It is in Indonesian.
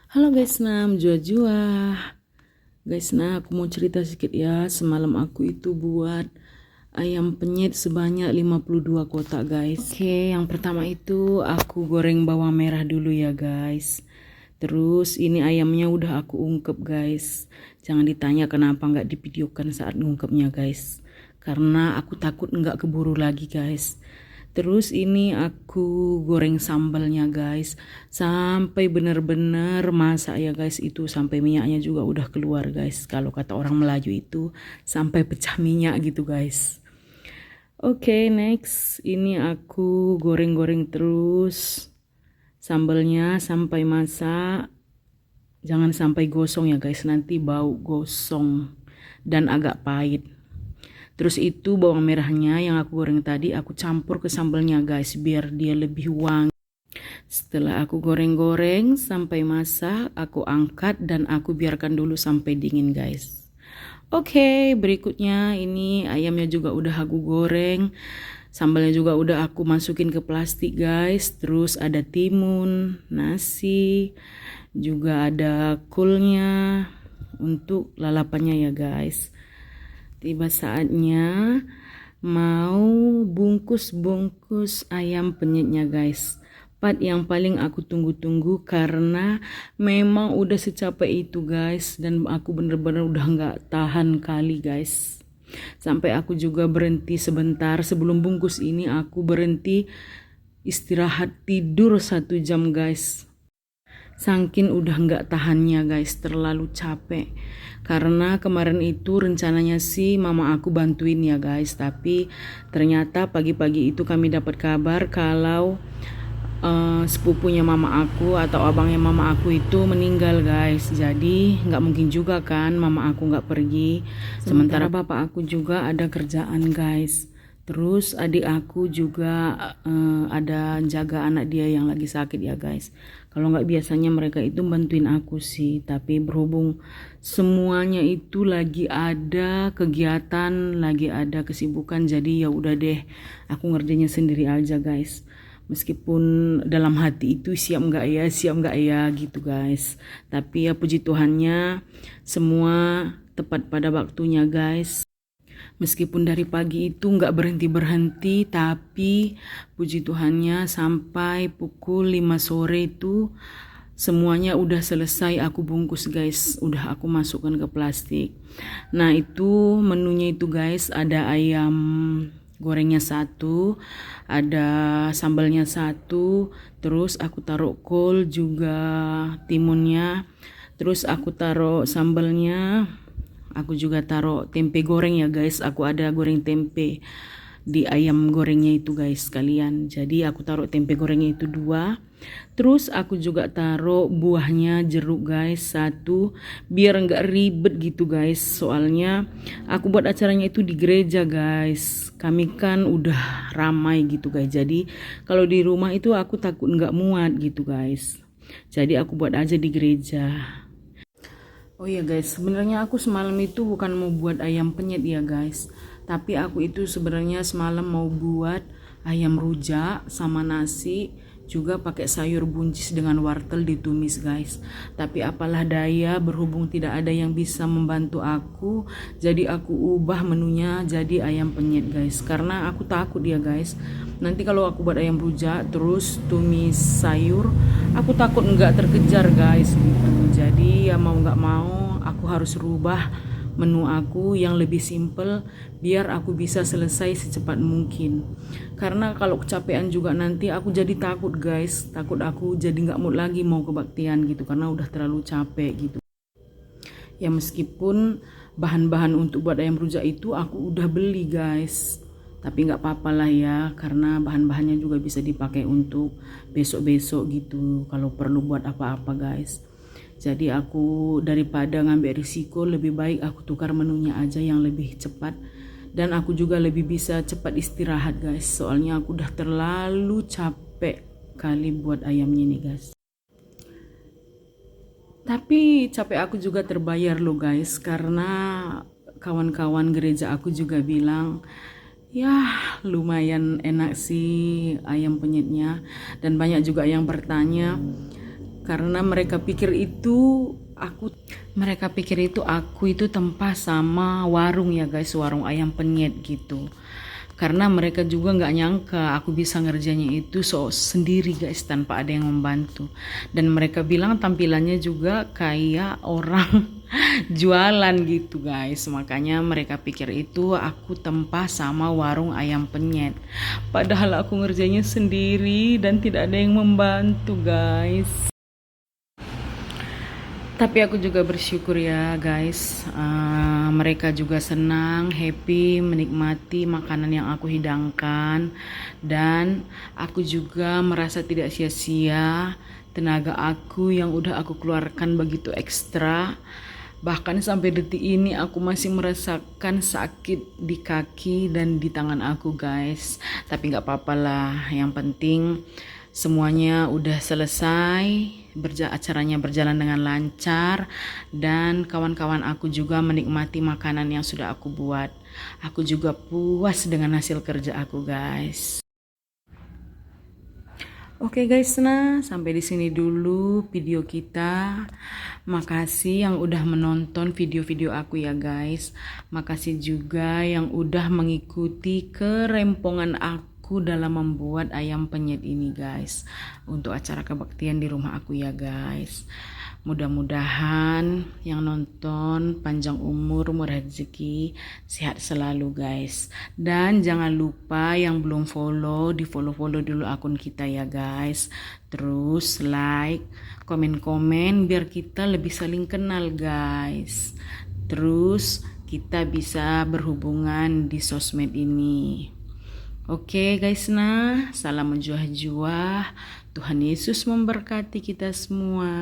Halo guys, Jua-Jua. Guys, aku mau cerita sedikit ya. Semalam aku itu buat ayam penyet sebanyak 52 kotak guys. Oke, yang pertama itu aku goreng bawang merah dulu ya guys. Terus ini ayamnya udah aku ungkep guys. Jangan ditanya kenapa nggak divideokan saat ngungkepnya guys. Karena aku takut nggak keburu lagi guys. Terus ini aku goreng sambalnya guys, sampai bener-bener masak ya guys, itu sampai minyaknya juga udah keluar guys. Kalau kata orang Melayu itu sampai pecah minyak gitu guys. Oke, next ini aku goreng-goreng terus sambalnya sampai masak. Jangan sampai gosong ya guys, nanti bau gosong dan agak pahit. Terus itu bawang merahnya yang aku goreng tadi aku campur ke sambalnya guys biar dia lebih wangi. Setelah aku goreng-goreng sampai masak, aku angkat dan aku biarkan dulu sampai dingin guys. Oke, berikutnya ini ayamnya juga udah aku goreng. Sambalnya juga udah aku masukin ke plastik guys. Terus ada timun, nasi, juga ada kulnya untuk lalapannya ya guys. Tiba saatnya mau bungkus-bungkus ayam penyetnya guys. Part yang paling aku tunggu-tunggu karena memang udah secapek itu guys. Dan aku bener-bener udah gak tahan kali guys. Sampai aku juga berhenti sebentar sebelum bungkus ini, aku berhenti istirahat tidur 1 jam guys. Sangkin udah nggak tahannya guys, terlalu capek. Karena kemarin itu rencananya sih mama aku bantuin ya guys, tapi ternyata pagi-pagi itu kami dapat kabar kalau sepupunya mama aku atau abangnya mama aku itu meninggal guys. Jadi nggak mungkin juga kan mama aku nggak pergi. Sementara bapak aku juga ada kerjaan guys. Terus adik aku juga ada jaga anak dia yang lagi sakit ya guys. Kalau nggak biasanya mereka itu bantuin aku sih, tapi berhubung semuanya itu lagi ada kegiatan, lagi ada kesibukan, jadi ya udah deh, aku ngerjainnya sendiri aja guys. Meskipun dalam hati itu siap nggak ya gitu guys. Tapi ya puji Tuhannya semua tepat pada waktunya guys. Meskipun dari pagi itu nggak berhenti-berhenti, tapi puji Tuhannya sampai pukul 5 sore itu semuanya udah selesai aku bungkus guys, udah aku masukkan ke plastik. Nah itu menunya itu guys, ada ayam gorengnya 1, ada sambalnya 1, terus aku taruh kol juga timunnya, terus aku taruh sambalnya. Aku juga taruh tempe goreng ya guys. Aku ada goreng tempe di ayam gorengnya itu guys sekalian. Jadi aku taruh tempe gorengnya itu 2. Terus aku juga taruh buahnya jeruk guys 1. Biar nggak ribet gitu guys. Soalnya aku buat acaranya itu di gereja guys. Kami kan udah ramai gitu guys. Jadi kalau di rumah itu aku takut nggak muat gitu guys. Jadi aku buat aja di gereja. Oh iya guys, sebenarnya aku semalam itu bukan mau buat ayam penyet ya guys. Tapi aku itu sebenarnya semalam mau buat ayam rujak sama nasi, juga pakai sayur buncis dengan wortel ditumis guys. Tapi apalah daya, berhubung tidak ada yang bisa membantu aku, jadi aku ubah menunya jadi ayam penyet guys. Karena aku takut ya guys, nanti kalau aku buat ayam rujak terus tumis sayur, aku takut nggak terkejar guys gitu. Jadi ya mau nggak mau aku harus rubah menu aku yang lebih simple biar aku bisa selesai secepat mungkin. Karena kalau kecapean juga nanti aku jadi takut guys, takut aku jadi nggak mood lagi mau kebaktian gitu karena udah terlalu capek gitu. Ya meskipun bahan-bahan untuk buat ayam rujak itu aku udah beli guys, tapi nggak apa-apa lah ya, karena bahan-bahannya juga bisa dipakai untuk besok-besok gitu kalau perlu buat apa-apa guys. Jadi aku daripada ngambil risiko, lebih baik aku tukar menunya aja yang lebih cepat. Dan aku juga lebih bisa cepat istirahat guys, soalnya aku udah terlalu capek kali buat ayamnya nih guys. Tapi capek aku juga terbayar loh guys, karena kawan-kawan gereja aku juga bilang, ya lumayan enak sih ayam penyetnya. Dan banyak juga yang bertanya, karena mereka pikir itu aku itu tempah sama warung ya guys, warung ayam penyet gitu. Karena mereka juga nggak nyangka aku bisa ngerjainnya itu sendiri guys, tanpa ada yang membantu. Dan mereka bilang tampilannya juga kayak orang jualan gitu guys. Makanya mereka pikir itu aku tempah sama warung ayam penyet. Padahal aku ngerjainnya sendiri dan tidak ada yang membantu guys. Tapi aku juga bersyukur ya guys, mereka juga senang, happy, menikmati makanan yang aku hidangkan. Dan aku juga merasa tidak sia-sia tenaga aku yang udah aku keluarkan begitu ekstra. Bahkan sampai detik ini aku masih merasakan sakit di kaki dan di tangan aku guys. Tapi gak apa-apa lah, yang penting semuanya udah selesai, acaranya berjalan dengan lancar, dan kawan-kawan aku juga menikmati makanan yang sudah aku buat. Aku juga puas dengan hasil kerja aku guys. Oke guys, nah sampai di sini dulu video kita. Makasih yang udah menonton video-video aku ya guys. Makasih juga yang udah mengikuti kerempongan aku dalam membuat ayam penyet ini guys, untuk acara kebaktian di rumah aku ya guys. Mudah-mudahan yang nonton panjang umur, murah rezeki, sehat selalu guys. Dan jangan lupa yang belum follow, di follow dulu akun kita ya guys. Terus like, komen-komen biar kita lebih saling kenal guys. Terus kita bisa berhubungan di sosmed ini. Oke guys, nah salam menjuah-juah. Tuhan Yesus memberkati kita semua.